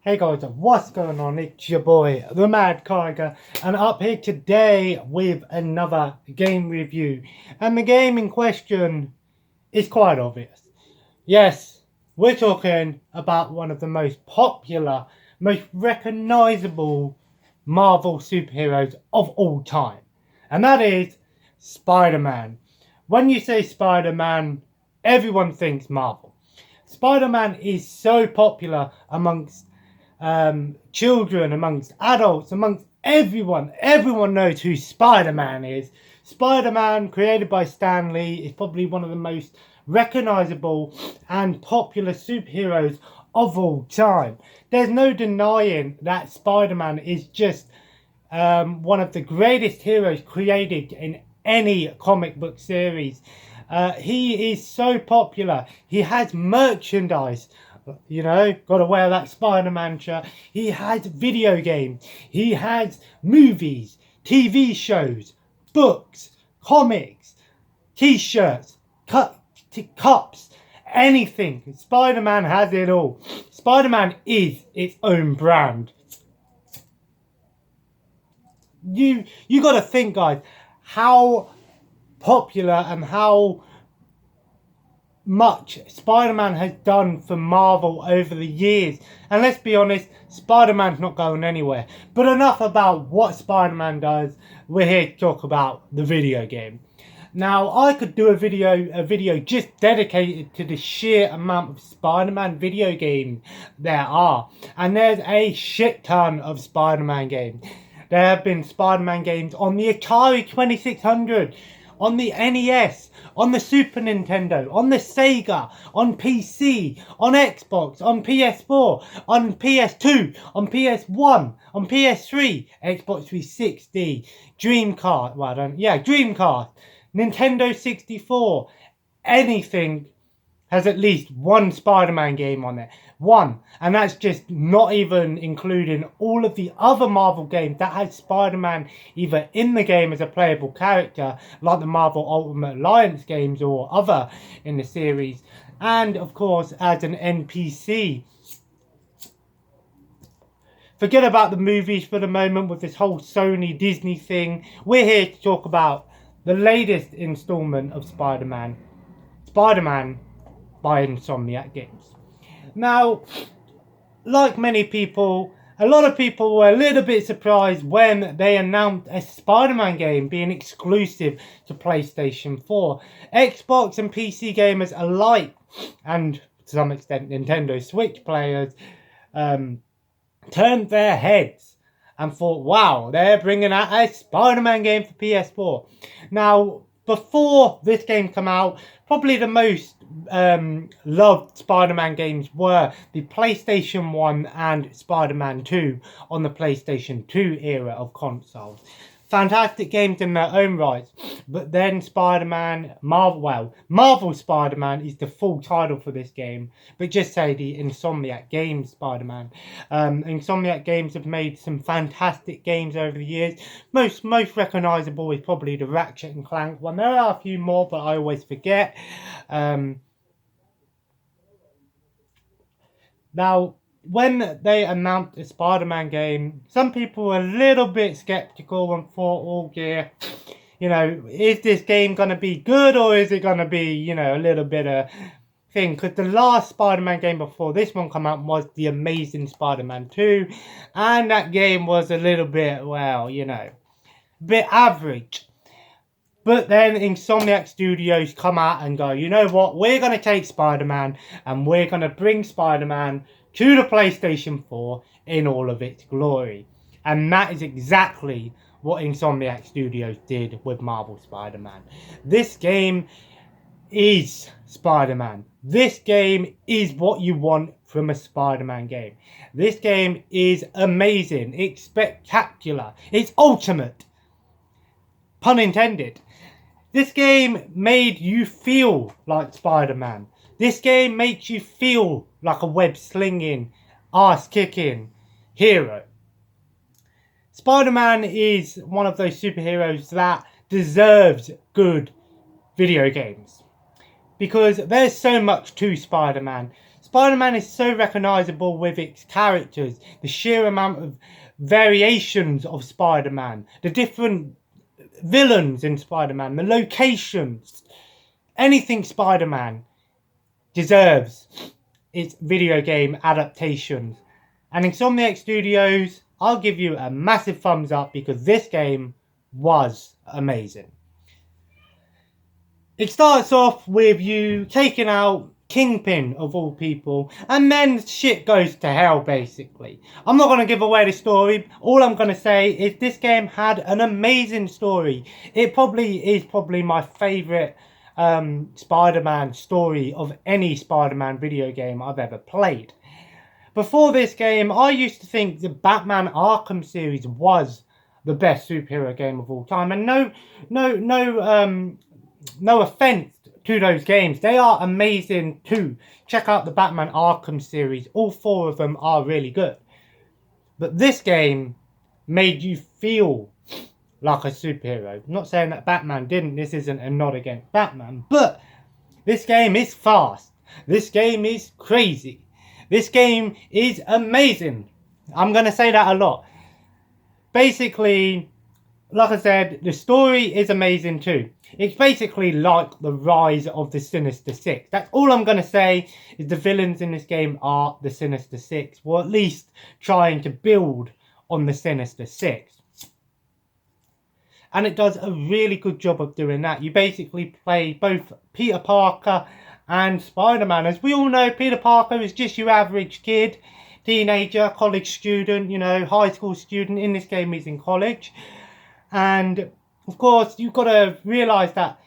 Hey guys, what's going on? It's your boy, TheMadKaiger, and up here today with another game review. And the game in question is quite obvious. Yes, we're talking about one of the most popular, most recognizable Marvel superheroes of all time. And that is Spider-Man. When you say Spider-Man, everyone thinks Marvel. Spider-Man is so popular amongst children, amongst adults, amongst everyone. Everyone knows who Spider-Man is. Spider-Man, created by Stan Lee, is probably one of the most recognizable and popular superheroes of all time. There's no denying that Spider-Man is just one of the greatest heroes created in any comic book series. He is so popular. He has merchandise. You know, got to wear that Spider-Man shirt. He has video games. He has movies, TV shows, books, comics, t-shirts, cups, anything. Spider-Man has it all. Spider-Man is its own brand. You got to think, guys, how popular and how much Spider-Man has done for Marvel over the years. And let's be honest, Spider-Man's not going anywhere. But enough about what Spider-Man does. We're here to talk about the video game. Now, I could do a video just dedicated to the sheer amount of Spider-Man video games there are. And there's a shit ton of Spider-Man games. There have been Spider-Man games on the Atari 2600, on the NES, on the Super Nintendo, on the Sega, on PC, on Xbox, on Ps4, on PS2, on PS1, on PS3, Xbox 360, Dreamcast, Dreamcast, Nintendo 64, anything has at least one Spider-Man game on it. One. And that's just not even including all of the other Marvel games that had Spider-Man either in the game as a playable character, like the Marvel Ultimate Alliance games or other in the series, and of course as an NPC. Forget about the movies for the moment with this whole Sony Disney thing. We're here to talk about the latest installment of Spider-Man. Spider-Man by Insomniac Games. Now, like many people, a lot of people were a little bit surprised when they announced a Spider-Man game being exclusive to PlayStation 4. Xbox and PC gamers alike, and to some extent Nintendo Switch players, turned their heads and thought, wow, they're bringing out a Spider-Man game for PS4. Now, before this game came out, probably the most loved Spider-Man games were the PlayStation 1 and Spider-Man 2 on the PlayStation 2 era of consoles. Fantastic games in their own right, but then Marvel Spider-Man is the full title for this game, but just say the Insomniac Games Spider-Man. Insomniac Games have made some fantastic games over the years. Most recognisable is probably the Ratchet and Clank one. There are a few more, but I always forget. Now, when they announced a Spider-Man game, some people were a little bit skeptical and thought, oh yeah, you know, is this game going to be good or is it going to be, you know, a little bit of thing? Because the last Spider-Man game before this one came out was The Amazing Spider-Man 2. And that game was a little bit, well, you know, a bit average. But then Insomniac Studios come out and go, you know what, we're going to take Spider-Man and we're going to bring Spider-Man to the PlayStation 4 in all of its glory. And that is exactly what Insomniac Studios did with Marvel Spider-Man. This game is Spider-Man. This game is what you want from a Spider-Man game. This game is amazing. It's spectacular. It's ultimate. Pun intended. This game made you feel like Spider-Man. This game makes you feel like a web-slinging, ass-kicking hero. Spider-Man is one of those superheroes that deserves good video games. Because there's so much to Spider-Man. Spider-Man is so recognisable with its characters, the sheer amount of variations of Spider-Man, the different villains in Spider-Man, the locations, anything Spider-Man deserves its video game adaptations. And Insomniac Studios, I'll give you a massive thumbs up because this game was amazing. It starts off with you taking out Kingpin of all people, and then shit goes to hell basically. I'm not going to give away the story. All I'm going to say is this game had an amazing story. It is probably my favourite Spider-Man story of any Spider-Man video game I've ever played. Before this game, I used to think the Batman Arkham series was the best superhero game of all time, and no offense to those games, they are amazing too. Check out the Batman Arkham series, all 4 of them are really good. But this game made you feel like a superhero. I'm not saying that Batman didn't, this isn't a nod against Batman, but this game is fast, this game is crazy, this game is amazing. I'm going to say that a lot. Basically, like I said, the story is amazing too. It's basically like the rise of the Sinister Six. That's all I'm going to say, is the villains in this game are the Sinister Six. Or at least trying to build on the Sinister Six. And it does a really good job of doing that. You basically play both Peter Parker and Spider-Man. As we all know, Peter Parker is just your average kid, teenager, college student, you know, high school student. In this game, he's in college. And of course, you've got to realise that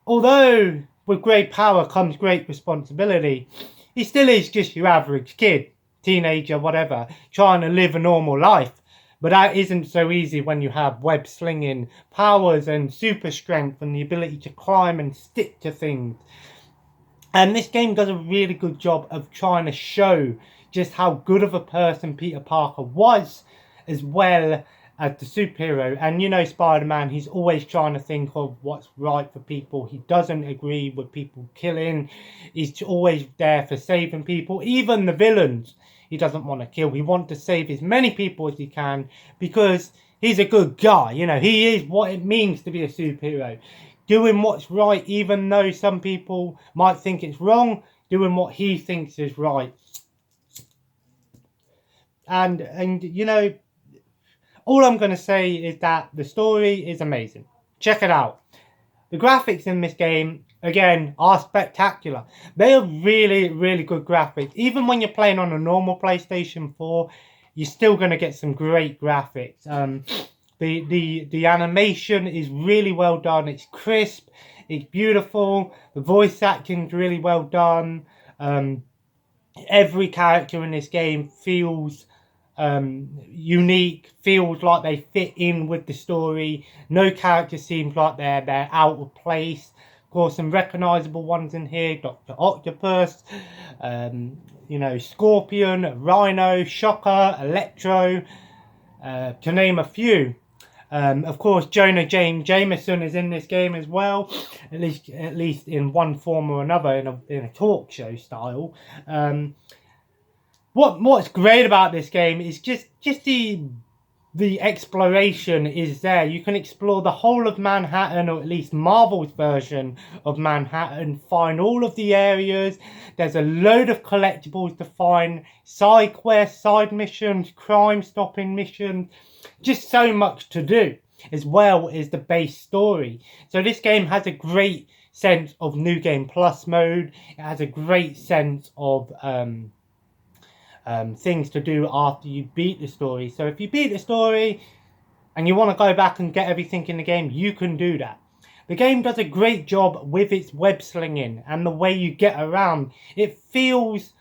although with great power comes great responsibility, he still is just your average kid, teenager, whatever, trying to live a normal life. But that isn't so easy when you have web slinging powers and super strength and the ability to climb and stick to things. And this game does a really good job of trying to show just how good of a person Peter Parker was, as well as the superhero. And you know, Spider-Man, he's always trying to think of what's right for people. He doesn't agree with people killing. He's always there for saving people. Even the villains, he doesn't want to kill. He wants to save as many people as he can because he's a good guy. You know, he is what it means to be a superhero. Doing what's right, even though some people might think it's wrong. Doing what he thinks is right. And you know, all I'm going to say is that the story is amazing. Check it out. The graphics in this game, again, are spectacular. They are really, really good graphics. Even when you're playing on a normal PlayStation 4, you're still going to get some great graphics. The animation is really well done. It's crisp. It's beautiful. The voice acting is really well done. Every character in this game feels unique, feels like they fit in with the story. No character seems like they're out of place. Of course, some recognisable ones in here: Dr. Octopus, you know, Scorpion, Rhino, Shocker, Electro, to name a few. Of course, Jonah Jameson is in this game as well, at least in one form or another, in a talk show style. What's great about this game is just the exploration is there. You can explore the whole of Manhattan, or at least Marvel's version of Manhattan, find all of the areas. There's a load of collectibles to find, side quests, side missions, crime stopping missions, just so much to do, as well as the base story. So this game has a great sense of New Game Plus mode. It has a great sense of things to do after you beat the story. So if you beat the story and you want to go back and get everything in the game, you can do that. The game does a great job with its web slinging and the way you get around. It feels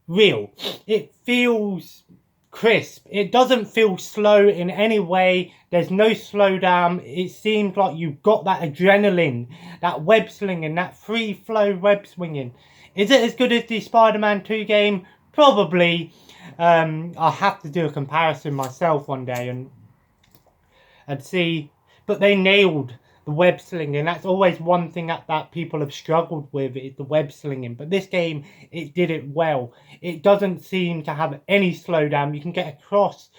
real. It feels crisp. It doesn't feel slow in any way. There's no slowdown. It seems like you've got that adrenaline, that web slinging, that free flow web swinging. Is it as good as the Spider-Man 2 game? Probably. I'll have to do a comparison myself one day and see. But they nailed the web slinging. That's always one thing that people have struggled with, is the web slinging. But this game, it did it well. It doesn't seem to have any slowdown. You can get across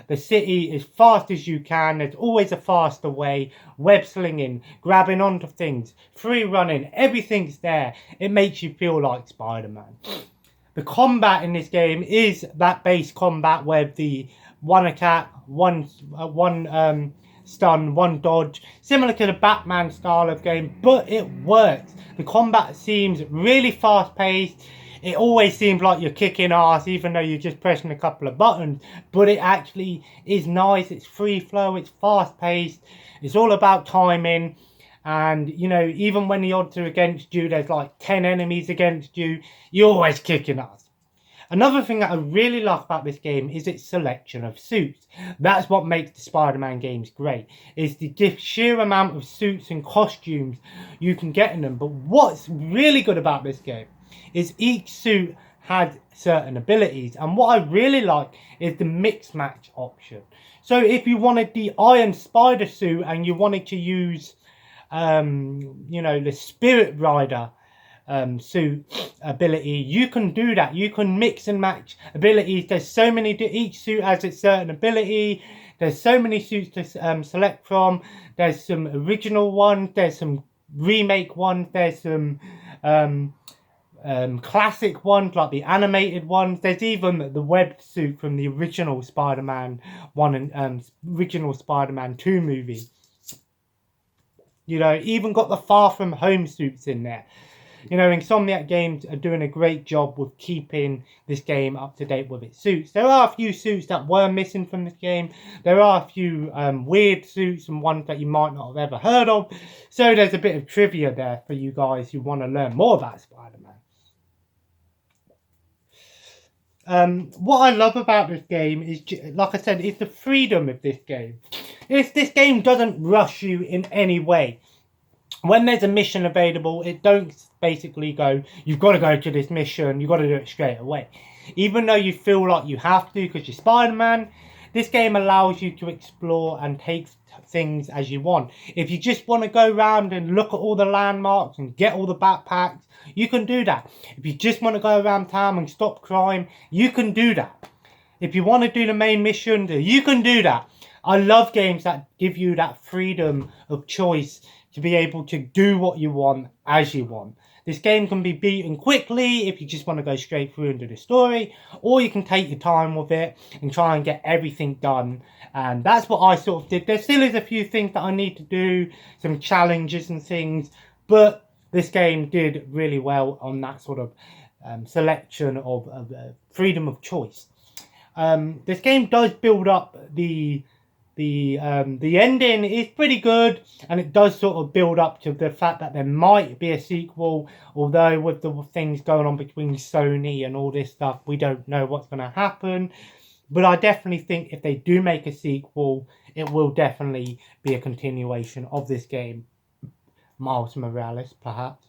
the city as fast as you can. There's always a faster way. Web slinging, grabbing onto things, free running, everything's there. It makes you feel like Spider-Man. The combat in this game is that base combat where the one attack, one stun, one dodge, similar to the Batman style of game, but it works. The combat seems really fast paced. It always seems like you're kicking ass even though you're just pressing a couple of buttons, but it actually is nice. It's free flow, it's fast paced, it's all about timing. And, you know, even when the odds are against you, there's like 10 enemies against you, you're always kicking ass. Another thing that I really love about this game is its selection of suits. That's what makes the Spider-Man games great, is the sheer amount of suits and costumes you can get in them. But what's really good about this game is each suit had certain abilities. And what I really like is the mix match option. So if you wanted the Iron Spider suit and you wanted to use, you know, the Spirit Rider suit ability, you can do that. You can mix and match abilities. There's so many, each suit has its certain ability. There's so many suits to select from. There's some original ones, there's some remake ones, there's some classic ones like the animated ones. There's even the web suit from the original Spider-Man 1 and original Spider-Man 2 movie. You know, even got the Far From Home suits in there. You know, Insomniac Games are doing a great job with keeping this game up to date with its suits. There are a few suits that were missing from this game. There are a few weird suits and ones that you might not have ever heard of. So there's a bit of trivia there for you guys who want to learn more about Spider-Man. What I love about this game is, like I said, is the freedom of this game. This game doesn't rush you in any way. When there's a mission available, it don't basically go, you've got to go to this mission, you've got to do it straight away. Even though you feel like you have to because you're Spider-Man, this game allows you to explore and take things as you want. If you just want to go around and look at all the landmarks and get all the backpacks, you can do that. If you just want to go around town and stop crime, you can do that. If you want to do the main mission, you can do that. I love games that give you that freedom of choice to be able to do what you want as you want. This game can be beaten quickly if you just want to go straight through into the story, or you can take your time with it and try and get everything done. And that's what I sort of did. There still is a few things that I need to do, some challenges and things, but this game did really well on that sort of selection of freedom of choice. This game does build up the ending is pretty good, and it does sort of build up to the fact that there might be a sequel, although with the things going on between Sony and all this stuff, we don't know what's going to happen. But I definitely think if they do make a sequel, it will definitely be a continuation of this game. Miles Morales, perhaps.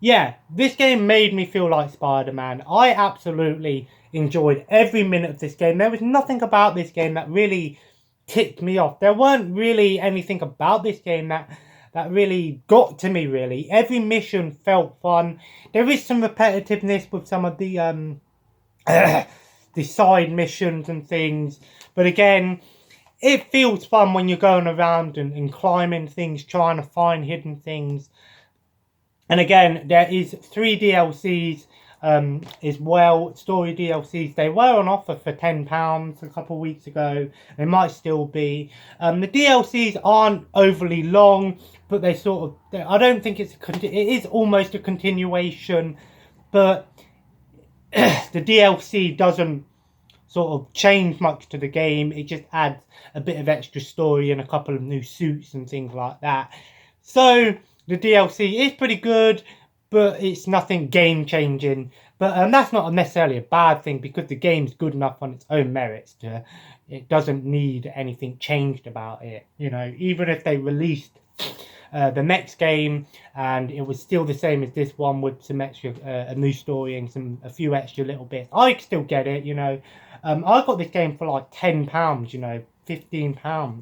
Yeah, this game made me feel like Spider-Man. I absolutely enjoyed every minute of this game. There was nothing about this game that really ticked me off. There weren't really anything about this game that really got to me, really. Every mission felt fun. There is some repetitiveness with some of the the side missions and things. But again, it feels fun when you're going around and climbing things, trying to find hidden things. And again, there is 3 DLCs as well, story DLCs. They were on offer for £10 a couple of weeks ago. They might still be. The DLCs aren't overly long, but they sort of, I don't think it is almost a continuation, but the DLC doesn't sort of change much to the game. It just adds a bit of extra story and a couple of new suits and things like that. So the DLC is pretty good, but it's nothing game-changing. But that's not necessarily a bad thing, because the game's good enough on its own merits. It doesn't need anything changed about it. You know, even if they released the next game and it was still the same as this one with some extra, a new story and a few extra little bits, I still get it, you know. I got this game for like £10, you know, £15.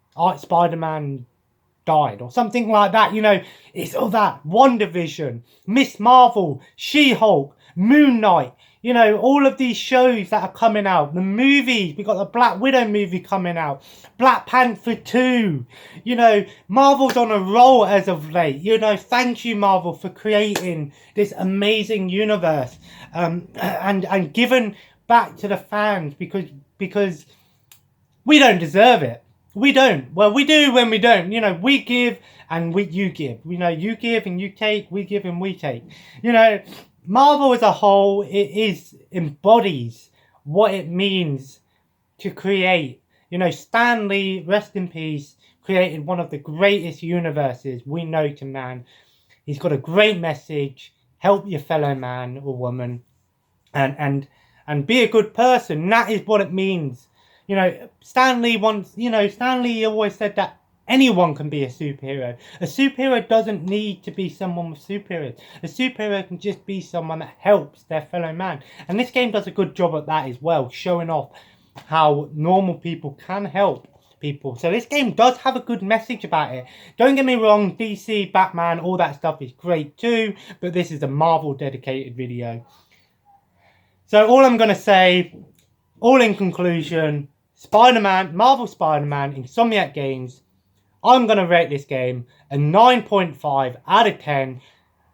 Like Spider-Man died or something like that. You know, it's all that. WandaVision, Miss Marvel, She-Hulk, Moon Knight. You know, all of these shows that are coming out. The movies, we got the Black Widow movie coming out. Black Panther 2. You know, Marvel's on a roll as of late. You know, thank you, Marvel, for creating this amazing universe. And giving back to the fans because we don't deserve it. We don't. Well, we do when we don't. You know, we give and you give. You know, you give and you take. We give and we take. You know, Marvel as a whole, it embodies what it means to create. You know, Stan Lee, rest in peace, created one of the greatest universes we know to man. He's got a great message. Help your fellow man or woman, and be a good person. And that is what it means. You know, Stan Lee always said that anyone can be a superhero. A superhero doesn't need to be someone with superheroes. A superhero can just be someone that helps their fellow man. And this game does a good job at that as well, showing off how normal people can help people. So this game does have a good message about it. Don't get me wrong, DC, Batman, all that stuff is great too, but this is a Marvel dedicated video. So all I'm going to say, all in conclusion, Spider-Man, Marvel Spider-Man, Insomniac Games, I'm going to rate this game a 9.5 out of 10.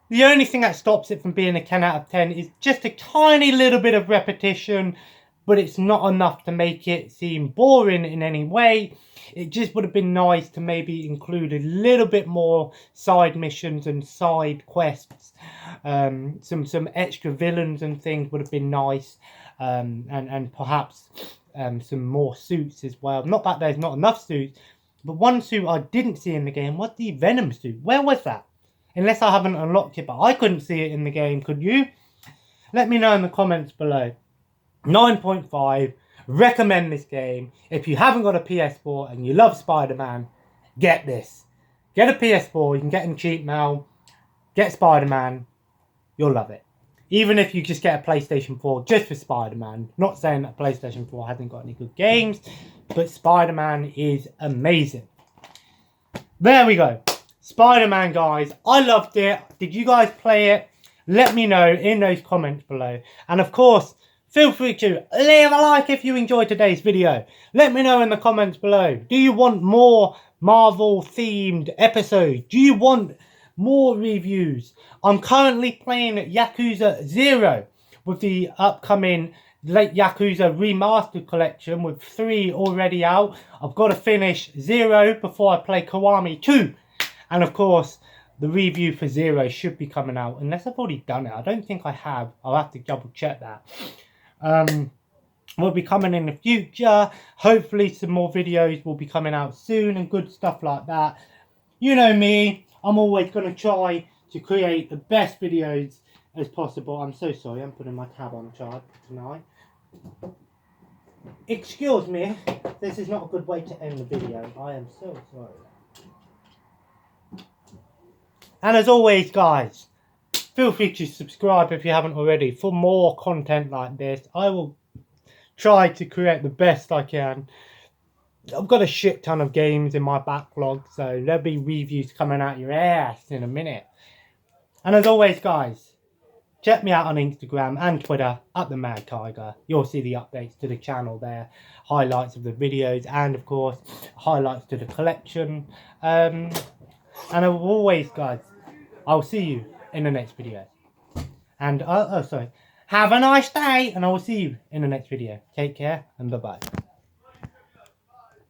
The only thing that stops it from being a 10 out of 10 is just a tiny little bit of repetition, but it's not enough to make it seem boring in any way. It just would have been nice to maybe include a little bit more side missions and side quests. Some extra villains and things would have been nice. And perhaps some more suits as well. Not that there's not enough suits, but one suit I didn't see in the game was the Venom suit. Where was that? Unless I haven't unlocked it, but I couldn't see it in the game. Could you? Let me know in the comments below. 9.5. Recommend this game. If you haven't got a PS4 and you love Spider-Man, get this. Get a PS4. You can get them cheap now. Get Spider-Man. You'll love it. Even if you just get a PlayStation 4 just for Spider-Man. Not saying that PlayStation 4 hasn't got any good games, but Spider-Man is amazing. There we go. Spider-Man, guys. I loved it. Did you guys play it? Let me know in those comments below. And of course, feel free to leave a like if you enjoyed today's video. Let me know in the comments below. Do you want more Marvel-themed episodes? Do you want more reviews? I'm currently playing Yakuza 0 with the upcoming late Yakuza Remastered Collection with 3 already out. I've got to finish 0 before I play Kiwami 2. And of course, the review for 0 should be coming out. Unless I've already done it. I don't think I have. I'll have to double check that. Will be coming in the future. Hopefully some more videos will be coming out soon and good stuff like that. You know me. I'm always going to try to create the best videos as possible. I'm so sorry, I'm putting my tab on charge tonight. Excuse me, this is not a good way to end the video. I am so sorry. And as always, guys, feel free to subscribe if you haven't already for more content like this. I will try to create the best I can. I've got a shit ton of games in my backlog, so there'll be reviews coming out your ass in a minute. And as always, guys, check me out on Instagram and Twitter at TheMadKaiger. You'll see the updates to the channel there, highlights of the videos, and of course, highlights to the collection. And as always, guys, I'll see you in the next video. And, have a nice day, and I will see you in the next video. Take care, and bye-bye.